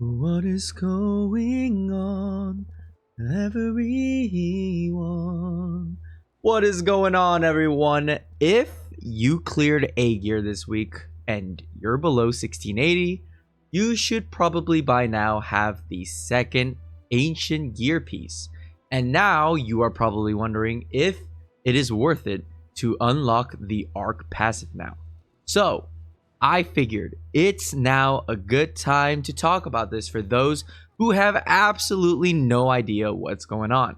What is going on, everyone? What is going on, everyone? If you cleared A gear this week and you're below 1680, you should probably by now have the second ancient gear piece. And now you are probably wondering if it is worth it to unlock the Arc passive now. So, I figured it's now a good time to talk about this for those who have absolutely no idea what's going on.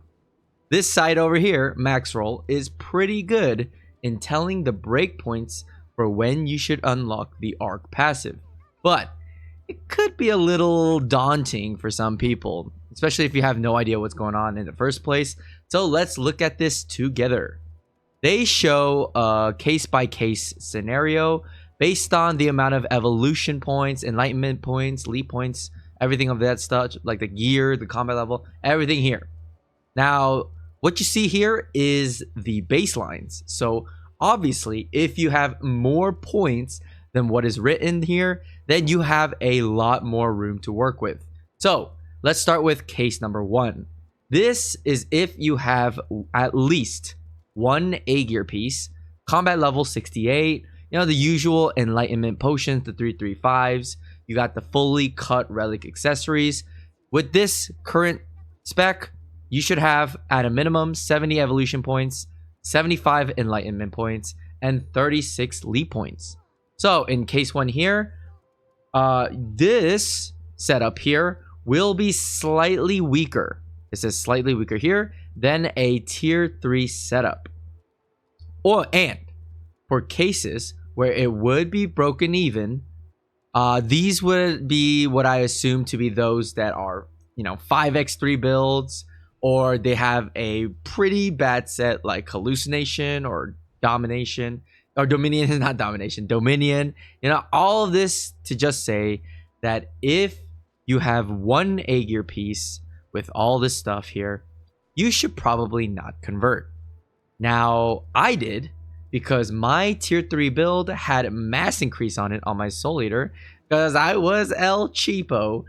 This site over here, Maxroll, is pretty good in telling the breakpoints for when you should unlock the Arc passive, but it could be a little daunting for some people, especially if you have no idea what's going on in the first place. So let's look at this together. They show a case-by-case scenario based on the amount of evolution points, enlightenment points, leap points, everything of that stuff, like the gear, the combat level, everything here. Now, what you see here is the baselines. So obviously, if you have more points than what is written here, then you have a lot more room to work with. So let's start with case number 1. This is if you have at least one A gear piece, combat level 68, the usual enlightenment potions, the 335s. You got the fully cut relic accessories. With this current spec, you should have at a minimum 70 evolution points, 75 enlightenment points, and 36 leap points. So in case 1 here, this setup here will be slightly weaker. It says slightly weaker here than a tier 3 setup. And for cases where it would be broken even, these would be what I assume to be those that are 5x3 builds, or they have a pretty bad set like hallucination or domination, or dominion is not domination, dominion. All of this to just say that if you have one A gear piece with all this stuff here, you should probably not convert. Now I did, because my tier 3 build had mass increase on it on my Soul Eater, because I was El Cheapo.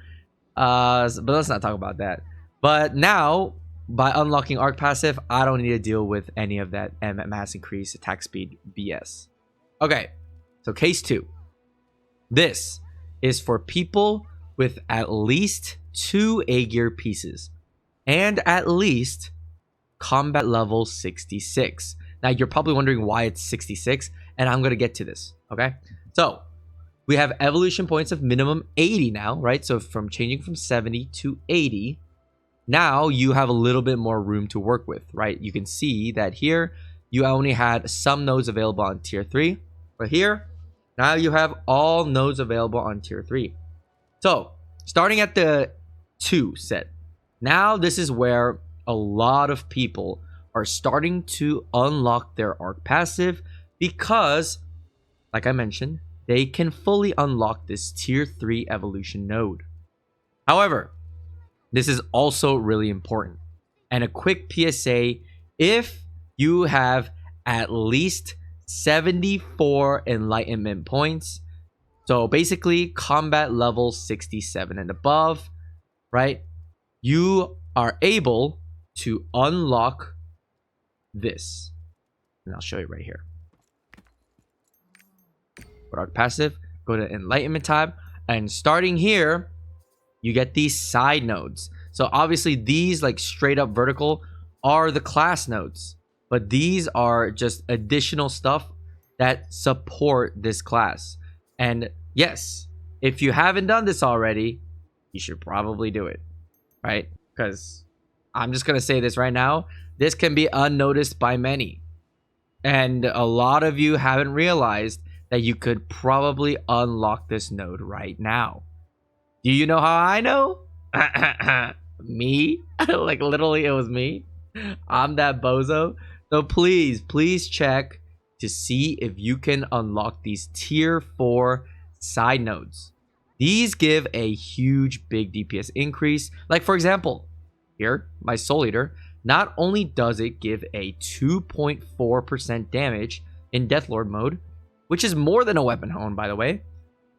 But let's not talk about that. But now, by unlocking Arc passive, I don't need to deal with any of that mass increase, attack speed BS. Okay, so case 2. This is for people with at least 2 A gear pieces and at least combat level 66. Now, you're probably wondering why it's 66, and I'm going to get to this, okay? So, we have evolution points of minimum 80 now, right? So, from changing from 70 to 80, now you have a little bit more room to work with, right? You can see that here, you only had some nodes available on tier 3, but here, now you have all nodes available on tier 3. So, starting at the 2 set, now this is where a lot of people are starting to unlock their Arc passive, because, like I mentioned, they can fully unlock this tier 3 evolution node. However, this is also really important. And a quick PSA, if you have at least 74 enlightenment points, so basically combat level 67 and above, right, you are able to unlock this, and I'll show you right here. Go to Arc passive, go to enlightenment tab, and starting here, you get these side nodes. So obviously these, like straight up vertical, are the class nodes, but these are just additional stuff that support this class. And yes, if you haven't done this already, you should probably do it, right? Because I'm just gonna say this right now, this can be unnoticed by many. And a lot of you haven't realized that you could probably unlock this node right now. Do you know how I know? Me? Like literally it was me. I'm that bozo. So please check to see if you can unlock these tier 4 side nodes. These give a huge big DPS increase. Like for example, here, my Soul Eater, not only does it give a 2.4% damage in Deathlord mode, which is more than a weapon hone, by the way,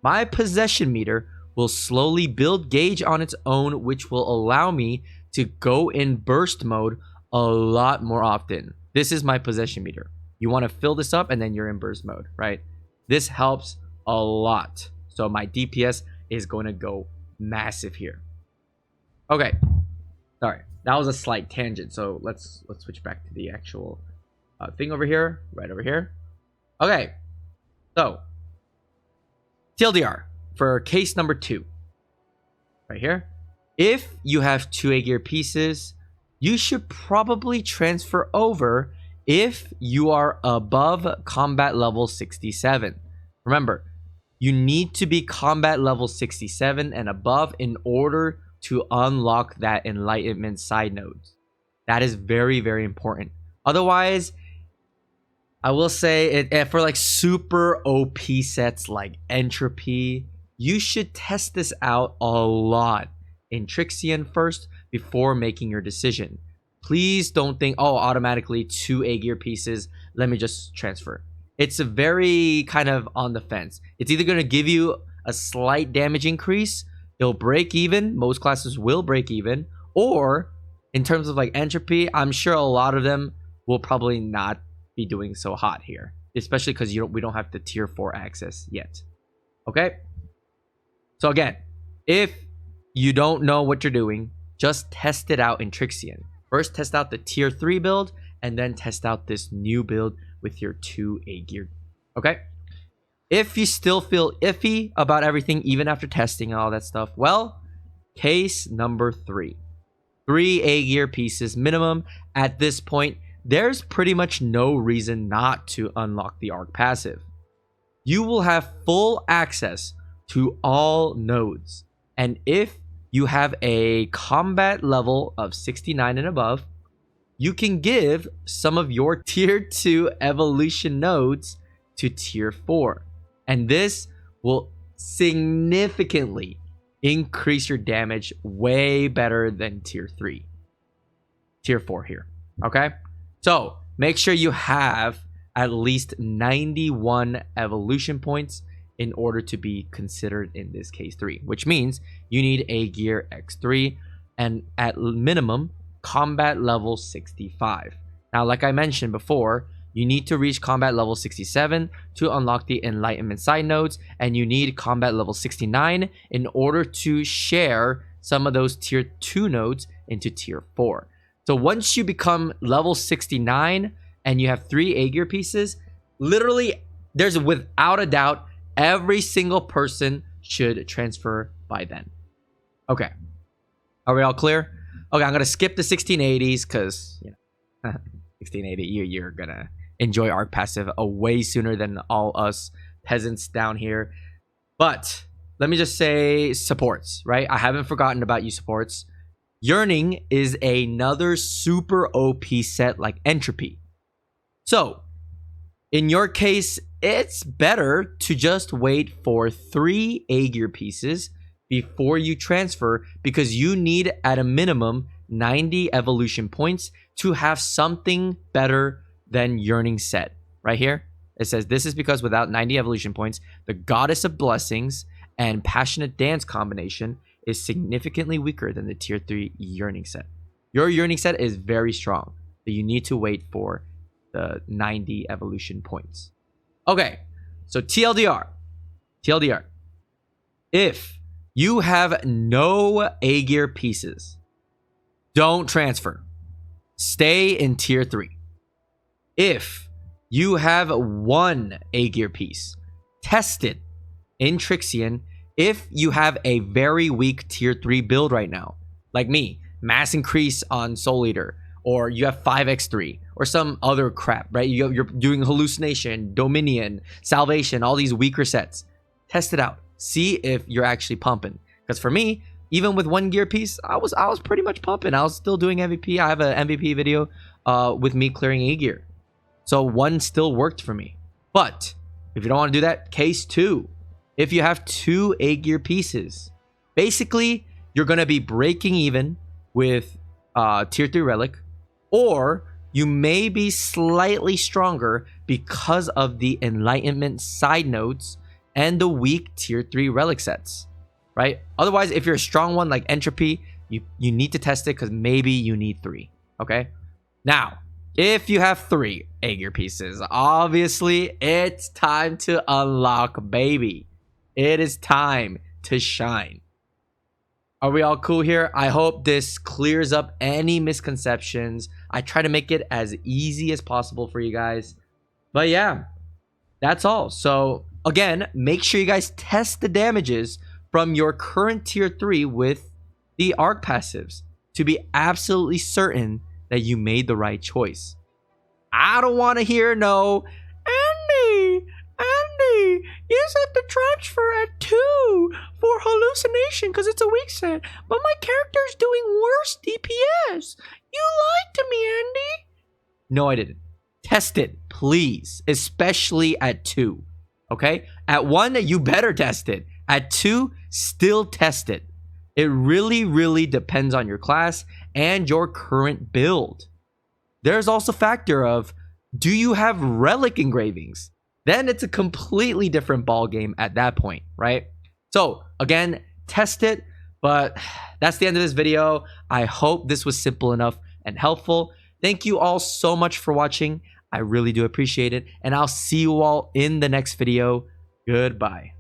my possession meter will slowly build gauge on its own, which will allow me to go in burst mode a lot more often. This is my possession meter. You want to fill this up and then you're in burst mode, right? This helps a lot. So my DPS is going to go massive here. Okay. Sorry. That was a slight tangent. So let's switch back to the actual thing over here. Right over here. Okay. So TLDR for case number 2. Right here. If you have 2 A gear pieces, you should probably transfer over if you are above combat level 67. Remember, you need to be combat level 67 and above in order to unlock that enlightenment side nodes. That is very, very important. Otherwise, I will say for like super OP sets like Entropy, you should test this out a lot in Trixion first before making your decision. Please don't think, oh, automatically 2 A gear pieces, let me just transfer. It's a very kind of on the fence. It's either going to give you a slight damage increase, it'll break even, most classes will break even, or in terms of like Entropy, I'm sure a lot of them will probably not be doing so hot here, especially because we don't have the tier 4 access yet. Okay, so again, if you don't know what you're doing, just test it out in Trixion. First test out the tier 3 build and then test out this new build with your 2 A gear. Okay, if you still feel iffy about everything even after testing and all that stuff, well, case number 3, 3 A gear pieces minimum. At this point, there's pretty much no reason not to unlock the Arc passive. You will have full access to all nodes, and if you have a combat level of 69 and above, you can give some of your tier 2 evolution nodes to tier 4, and this will significantly increase your damage way better than tier 4 here. Okay, so make sure you have at least 91 evolution points in order to be considered in this case 3, which means you need A gear X3 and at minimum combat level 65. Now, like I mentioned before, you need to reach combat level 67 to unlock the enlightenment side nodes, and you need combat level 69 in order to share some of those tier 2 nodes into tier 4. So once you become level 69 and you have 3 A gear pieces, literally there's without a doubt every single person should transfer by then. Okay, are we all clear? Okay, I'm gonna skip the 1680s because 1680 you're gonna enjoy Arc passive way sooner than all us peasants down here. But let me just say supports, right? I haven't forgotten about you supports. Yearning is another super OP set like Entropy. So in your case, it's better to just wait for 3 A gear pieces before you transfer, because you need at a minimum 90 evolution points to have something better than Yearning set. Right here, it says this is because without 90 evolution points, the Goddess of Blessings and Passionate Dance combination is significantly weaker than the tier 3 Yearning set. Your Yearning set is very strong, but you need to wait for the 90 evolution points. Okay, so TLDR, if you have no A gear pieces, don't transfer. Stay in tier 3. If you have 1 A gear piece, test it in Trixion. If you have a very weak tier 3 build right now, like me, mass increase on Soul Eater, or you have 5x3 or some other crap, right? You're doing Hallucination, Dominion, Salvation, all these weaker sets. Test it out. See if you're actually pumping. Because for me, even with 1 gear piece, I was pretty much pumping. I was still doing MVP. I have an MVP video with me clearing A gear. So 1 still worked for me. But if you don't want to do that, case 2. If you have 2 A gear pieces, basically you're going to be breaking even with tier 3 relic, or you may be slightly stronger because of the enlightenment side nodes and the weak tier 3 relic sets. right? Otherwise, if you're a strong one like Entropy, you need to test it because maybe you need 3, okay? Now, if you have 3 egg gear pieces, obviously it's time to unlock, baby. It is time to shine. Are we all cool here? I hope this clears up any misconceptions. I try to make it as easy as possible for you guys. But yeah, that's all. So again, make sure you guys test the damages from your current tier 3 with the arc passives to be absolutely certain that you made the right choice. I don't want to hear no, Andy, you set the transfer at 2 for hallucination because it's a weak set, but my character's doing worse DPS. You lied to me, Andy. No, I didn't. Test it, please, especially at 2. Okay? At 1, you better test it. At 2, still test it. It really, really depends on your class and your current build. There's also a factor of, do you have relic engravings? Then it's a completely different ball game at that point, right? So again, test it, but that's the end of this video. I hope this was simple enough and helpful. Thank you all so much for watching. I really do appreciate it, and I'll see you all in the next video. Goodbye.